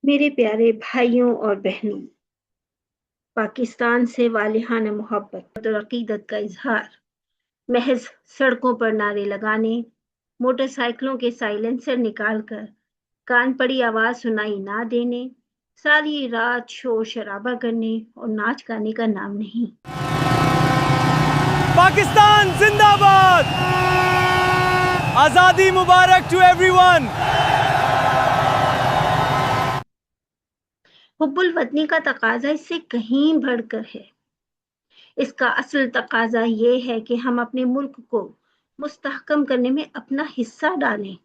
میرے پیارے بھائیوں اور بہنوں، پاکستان سے والہانہ محبت اور عقیدت کا اظہار محض سڑکوں پر نعرے لگانے، موٹر سائیکلوں کے سائلنسر نکال کر کان پڑی آواز سنائی نہ دینے، ساری رات شور شرابہ کرنے اور ناچ گانے کا نام نہیں۔ پاکستان زندہ باد! آزادی مبارک ٹو ایوری ون! حب الوطنی کا تقاضا اس سے کہیں بڑھ کر ہے۔ اس کا اصل تقاضا یہ ہے کہ ہم اپنے ملک کو مستحکم کرنے میں اپنا حصہ ڈالیں،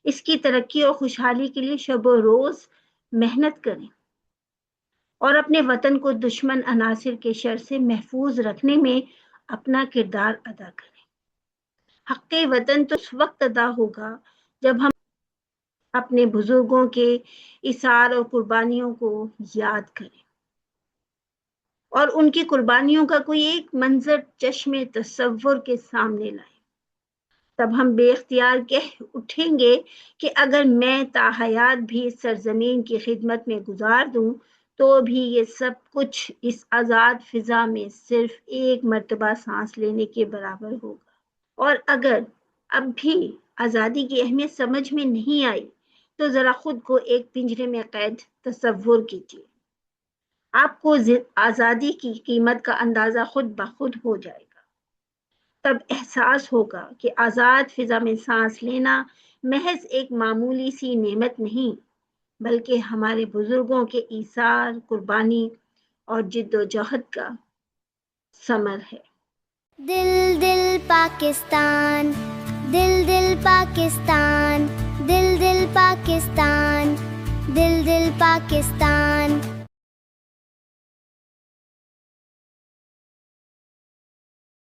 اس کی ترقی اور خوشحالی کے لیے شب و روز محنت کریں اور اپنے وطن کو دشمن عناصر کے شر سے محفوظ رکھنے میں اپنا کردار ادا کریں۔ حق وطن تو اس وقت ادا ہوگا جب ہم اپنے بزرگوں کے ایثار اور قربانیوں کو یاد کریں اور ان کی قربانیوں کا کوئی ایک منظر چشم تصور کے سامنے لائیں۔ تب ہم بے اختیار کہہ اٹھیں گے کہ اگر میں تاحیات بھی اس سرزمین کی خدمت میں گزار دوں تو بھی یہ سب کچھ اس آزاد فضا میں صرف ایک مرتبہ سانس لینے کے برابر ہوگا۔ اور اگر اب بھی آزادی کی اہمیت سمجھ میں نہیں آئی تو ذرا خود کو ایک پنجرے میں قید تصور کیجیے۔ آپ کو آزادی کی قیمت کا اندازہ خود بخود ہو جائے گا۔ تب احساس ہوگا کہ آزاد فضا میں سانس لینا محض ایک معمولی سی نعمت نہیں، بلکہ ہمارے بزرگوں کے ایثار، قربانی اور جد و جہد کا ثمر ہے۔ دل دل پاکستان، دل دل پاکستان، دل دل پاکستان، دل دل پاکستان۔